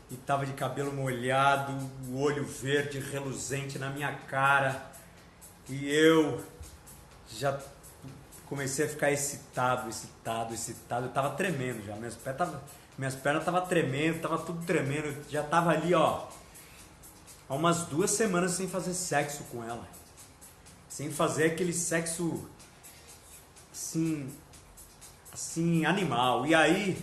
e estava de cabelo molhado, o olho verde reluzente na minha cara, e eu já comecei a ficar excitado, eu estava tremendo já, minhas pernas estavam tremendo, estava tudo tremendo, eu já estava ali, ó, há umas 2 semanas sem fazer sexo com ela. Sem fazer aquele sexo assim animal. E aí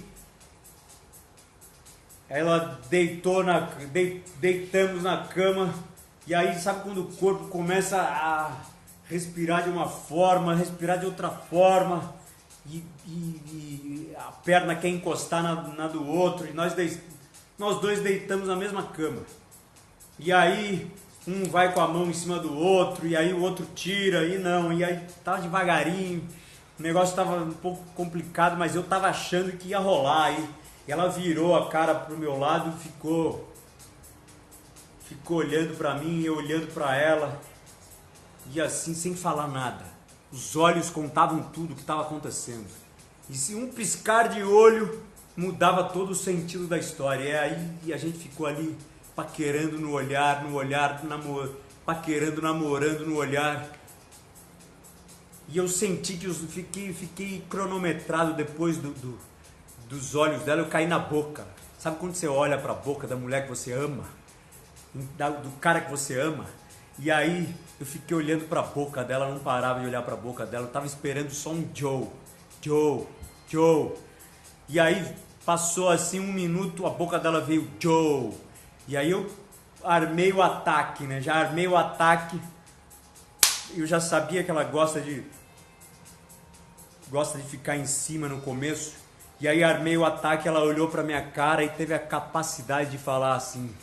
ela deitamos na cama, e aí sabe quando o corpo começa a respirar de uma forma, respirar de outra forma, e a perna quer encostar na do outro, e nós dois deitamos na mesma cama. E aí um vai com a mão em cima do outro, e aí o outro tira, e aí tava devagarinho, o negócio tava um pouco complicado, mas eu tava achando que ia rolar, e ela virou a cara pro meu lado e ficou olhando pra mim, eu olhando pra ela, e assim, sem falar nada. Os olhos contavam tudo o que estava acontecendo, e se um piscar de olho mudava todo o sentido da história. E aí a gente ficou ali paquerando no olhar, paquerando, namorando no olhar. E eu senti que eu fiquei cronometrado depois dos olhos dela, eu caí na boca. Sabe quando você olha para a boca da mulher que você ama? Do cara que você ama? E aí eu fiquei olhando para a boca dela, não parava de olhar para a boca dela, eu tava esperando só um Joe. E aí passou assim 1 minuto, a boca dela veio Joe. E aí eu armei o ataque, né? Já armei o ataque. Eu já sabia que ela gosta de ficar em cima no começo. E aí armei o ataque, ela olhou pra minha cara e teve a capacidade de falar assim: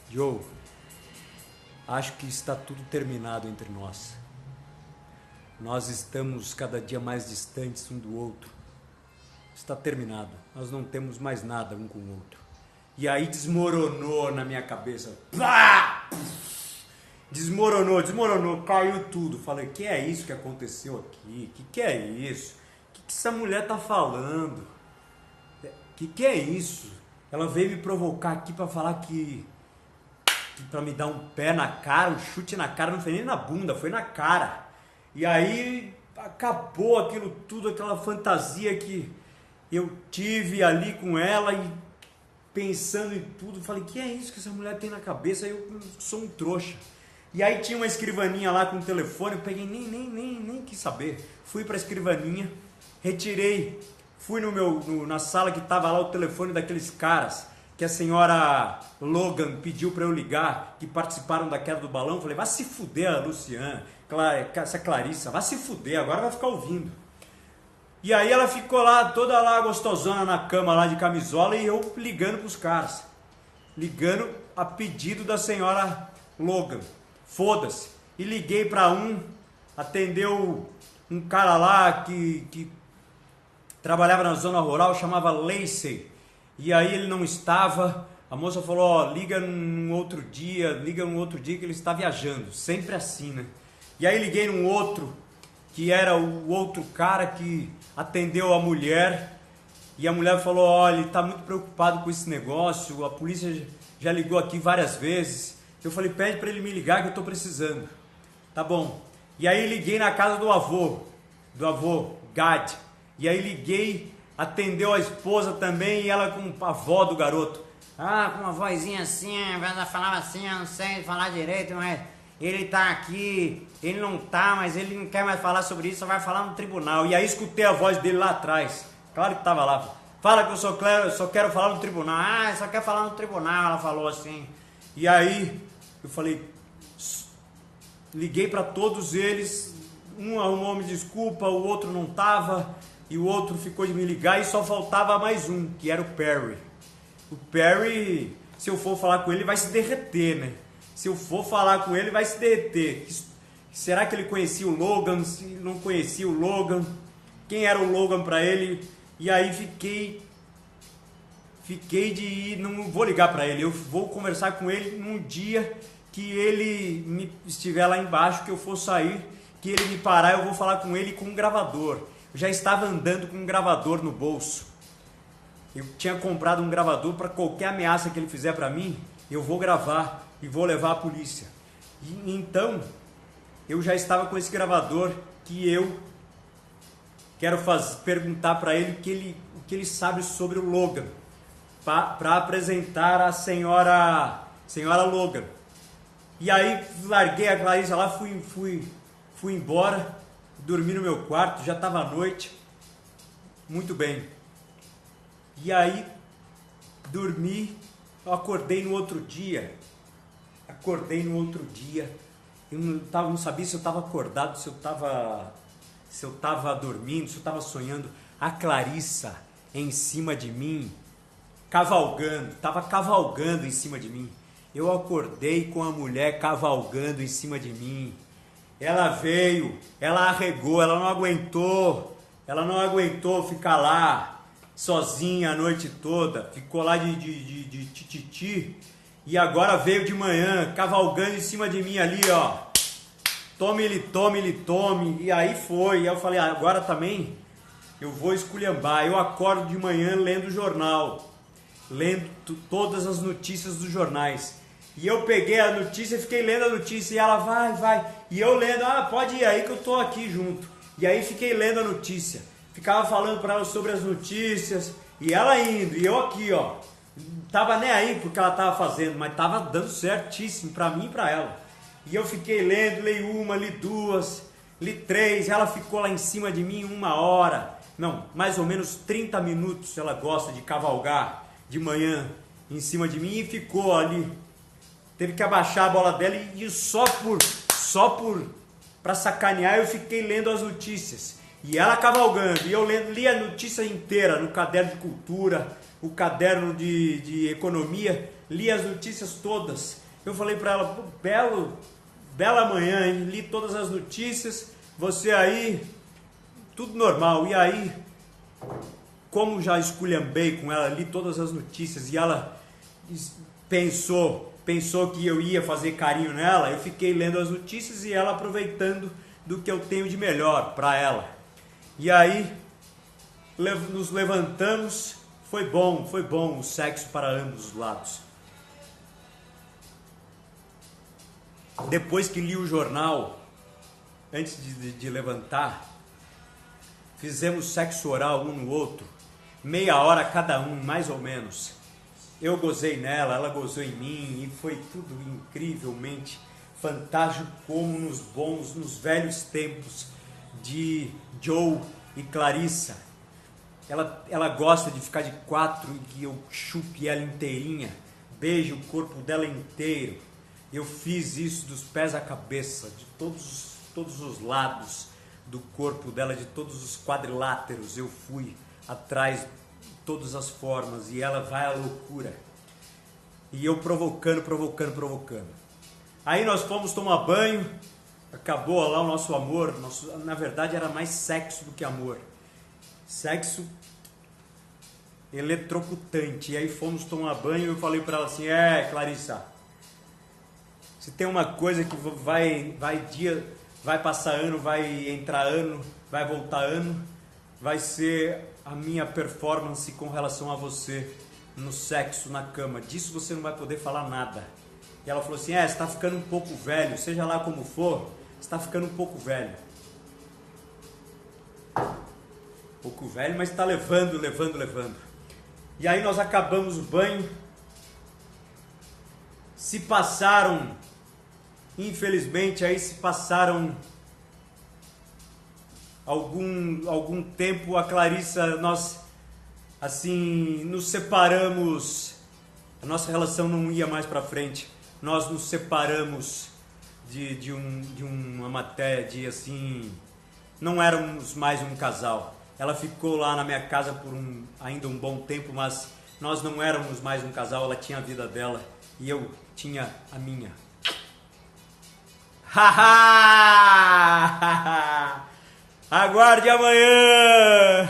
Joe, acho que está tudo terminado entre nós. Nós estamos cada dia mais distantes um do outro. Está terminado. Nós não temos mais nada um com o outro. E aí desmoronou na minha cabeça. Pá! Desmoronou, caiu tudo. Falei, que é isso que aconteceu aqui? Que é isso? Que essa mulher tá falando? Que é isso? Ela veio me provocar aqui para falar que para me dar um pé na cara, um chute na cara, não foi nem na bunda, foi na cara. E aí acabou aquilo tudo, aquela fantasia que eu tive ali com ela e pensando em tudo, falei, que é isso que essa mulher tem na cabeça? Eu sou um trouxa. E aí tinha uma escrivaninha lá com o telefone, eu peguei, nem quis saber. Fui pra escrivaninha, retirei, fui na sala que tava lá o telefone daqueles caras que a senhora Logan pediu pra eu ligar, que participaram da queda do balão. Falei, vai se fuder a Luciana, essa Clarissa, vai se fuder, agora vai ficar ouvindo. E aí ela ficou lá, toda lá gostosona na cama lá de camisola, e eu ligando pros caras. Ligando a pedido da senhora Logan. Foda-se. E liguei pra atendeu um cara lá que trabalhava na zona rural, chamava Lacey. E aí ele não estava, a moça falou, ó, liga num outro dia que ele está viajando. Sempre assim, né? E aí liguei num outro, que era o outro cara que atendeu a mulher, e a mulher falou, olha, ele está muito preocupado com esse negócio, a polícia já ligou aqui várias vezes. Eu falei, pede para ele me ligar que eu estou precisando. Tá bom. E aí liguei na casa do avô Gad, e aí liguei, atendeu a esposa também, e ela com a avó do garoto. Ah, com uma vozinha assim, ela falava assim, eu não sei falar direito, mas ele tá aqui, ele não tá, mas ele não quer mais falar sobre isso, só vai falar no tribunal. E aí escutei a voz dele lá atrás, claro que tava lá. Fala que eu só quero falar no tribunal. Ah, só quer falar no tribunal, ela falou assim. E aí eu falei, liguei para todos eles, um arrumou me desculpa, o outro não tava, e o outro ficou de me ligar e só faltava mais um, que era o Perry. O Perry, se eu for falar com ele, vai se derreter, né? Se eu for falar com ele, vai se derreter. Será que ele conhecia o Logan? Se não conhecia o Logan? Quem era o Logan para ele? E aí fiquei de ir, não vou ligar para ele, eu vou conversar com ele num dia que ele estiver lá embaixo, que eu for sair, que ele me parar, eu vou falar com ele com um gravador. Eu já estava andando com um gravador no bolso. Eu tinha comprado um gravador para qualquer ameaça que ele fizer para mim, eu vou gravar e vou levar a polícia. E, então, eu já estava com esse gravador que eu quero perguntar para ele o que ele sabe sobre o Logan, para apresentar a senhora Logan. E aí larguei a Clarissa lá, fui embora, dormi no meu quarto, já estava à noite, muito bem. E aí dormi, eu acordei no outro dia, eu não sabia se eu estava acordado, se eu estava dormindo, se eu estava sonhando. A Clarissa em cima de mim, estava cavalgando em cima de mim. Eu acordei com a mulher cavalgando em cima de mim. Ela veio, ela arregou, ela não aguentou ficar lá sozinha a noite toda, ficou lá de tititi, e agora veio de manhã cavalgando em cima de mim ali, ó. Tome, e aí foi. E eu falei, agora também eu vou esculhambar. Eu acordo de manhã lendo o jornal, lendo todas as notícias dos jornais. E eu peguei a notícia, fiquei lendo a notícia, e ela vai. E eu lendo, pode ir aí que eu tô aqui junto. E aí fiquei lendo a notícia, ficava falando para ela sobre as notícias, e ela indo, e eu aqui, ó. Tava nem aí porque ela tava fazendo, mas tava dando certíssimo para mim e para ela. E eu fiquei lendo, li uma, li duas, li três, ela ficou lá em cima de mim 1 hora, não, mais ou menos 30 minutos ela gosta de cavalgar de manhã em cima de mim, e ficou ali. Teve que abaixar a bola dela e só para sacanear eu fiquei lendo as notícias. E ela cavalgando, e eu li a notícia inteira no caderno de cultura, o caderno de economia, li as notícias todas. Eu falei para ela, bela manhã, hein? Li todas as notícias, você aí, tudo normal. E aí, como já esculhambei com ela, li todas as notícias, e ela pensou que eu ia fazer carinho nela, eu fiquei lendo as notícias e ela aproveitando do que eu tenho de melhor para ela. E aí, nos levantamos, foi bom o sexo para ambos os lados. Depois que li o jornal, antes de levantar, fizemos sexo oral um no outro, meia hora cada um, mais ou menos. Eu gozei nela, ela gozou em mim, e foi tudo incrivelmente fantástico, como nos velhos tempos de Joe e Clarissa. Ela gosta de ficar de 4 e que eu chupe ela inteirinha, beije o corpo dela inteiro. Eu fiz isso dos pés à cabeça, de todos os lados do corpo dela, de todos os quadriláteros. Eu fui atrás de todas as formas, e ela vai à loucura. E eu provocando. Aí nós fomos tomar banho, acabou lá o nosso amor. Na verdade era mais sexo do que amor. Sexo eletrocutante. E aí fomos tomar banho e eu falei para ela assim, Clarissa, se tem uma coisa que vai passar ano, vai entrar ano, vai voltar ano, vai ser a minha performance com relação a você no sexo, na cama. Disso você não vai poder falar nada. E ela falou assim, você está ficando um pouco velho, seja lá como for, você está ficando um pouco velho. Um pouco velho, mas está levando. E aí nós acabamos o banho, infelizmente se passaram algum tempo. A Clarissa, nós assim nos separamos, a nossa relação não ia mais para frente, nós nos separamos de uma matéria, assim, não éramos mais um casal. Ela ficou lá na minha casa por ainda um bom tempo, mas nós não éramos mais um casal. Ela tinha a vida dela e eu tinha a minha. Haha! Aguarde amanhã!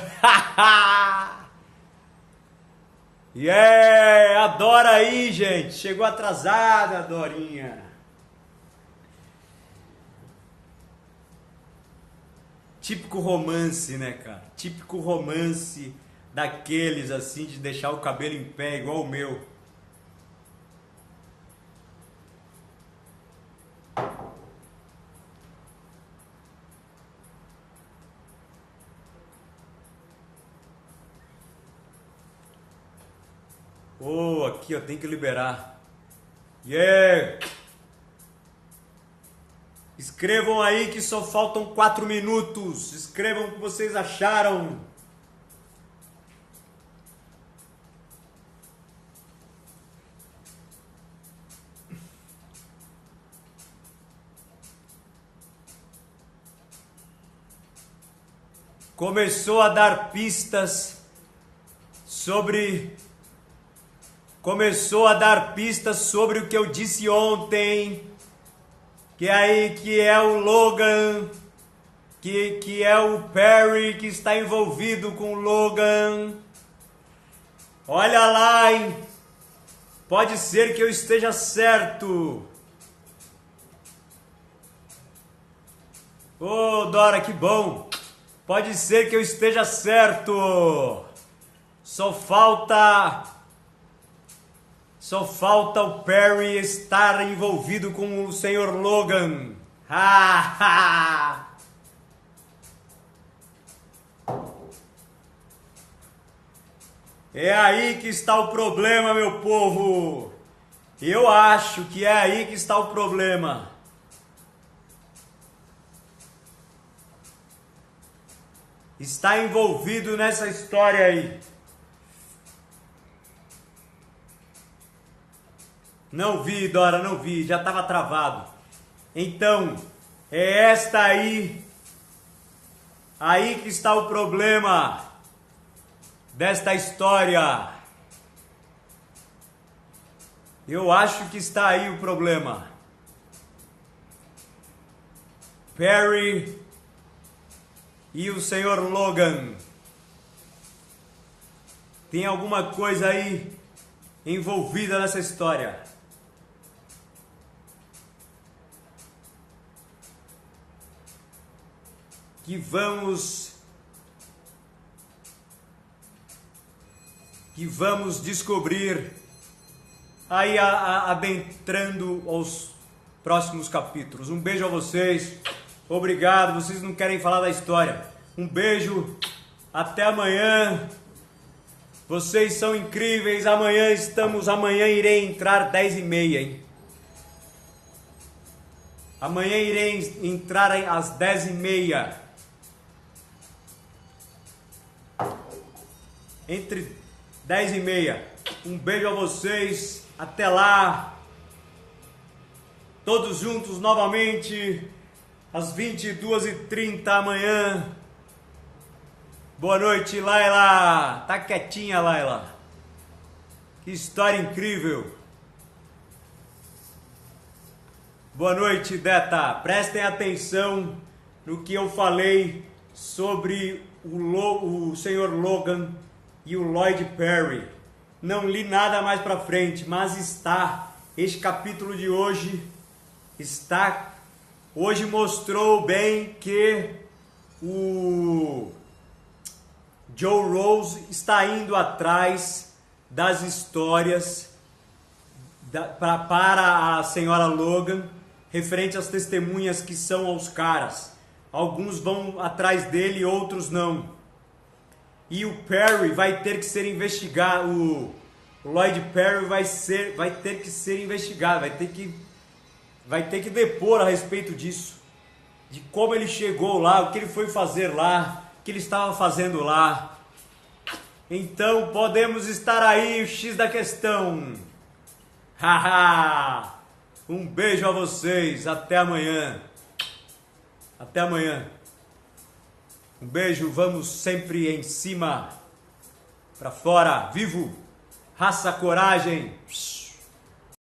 Yeah! Adora aí, gente! Chegou atrasada, Dorinha! Típico romance, né, cara? Típico romance daqueles assim de deixar o cabelo em pé igual o meu. Oh, aqui ó, tem que liberar. Yeah! Escrevam aí que só faltam 4 minutos. Escrevam o que vocês acharam. Começou a dar pistas sobre o que eu disse ontem, que é o Logan, que é o Perry que está envolvido com o Logan. Olha lá, hein? Pode ser que eu esteja certo. Ô, Dora, que bom. Pode ser que eu esteja certo. Só falta o Perry estar envolvido com o Sr. Logan. É aí que está o problema, meu povo. Eu acho que é aí que está o problema. Está envolvido nessa história aí. Não vi, Dora, não vi, já estava travado. Então, é esta aí que está o problema desta história. Eu acho que está aí o problema. Perry e o Sr. Logan. Tem alguma coisa aí envolvida nessa história. Que vamos descobrir aí adentrando aos próximos capítulos. Um beijo a vocês. Obrigado. Vocês não querem falar da história. Um beijo. Até amanhã. Vocês são incríveis. Amanhã irei entrar 10h30, hein? Amanhã irei entrar às 10h30. Entre 10h30. Um beijo a vocês. Até lá. Todos juntos novamente. Às 22h30 amanhã. Boa noite, Laila. Tá quietinha, Laila. Que história incrível. Boa noite, Deta. Prestem atenção no que eu falei sobre o Sr. Logan e o Lloyd Perry. Não li nada mais pra frente, mas este capítulo de hoje hoje mostrou bem que o Joe Rose está indo atrás das histórias para a senhora Logan, referente às testemunhas que são aos caras. Alguns vão atrás dele, outros não. E o Perry vai ter que ser investigado. O Lloyd Perry vai ter que ser investigado, vai ter que depor a respeito disso, de como ele chegou lá, o que ele foi fazer lá, o que ele estava fazendo lá. Então podemos estar aí, o X da questão. Haha! Um beijo a vocês, até amanhã. Até amanhã. Um beijo, vamos sempre em cima, pra fora, vivo, raça, coragem.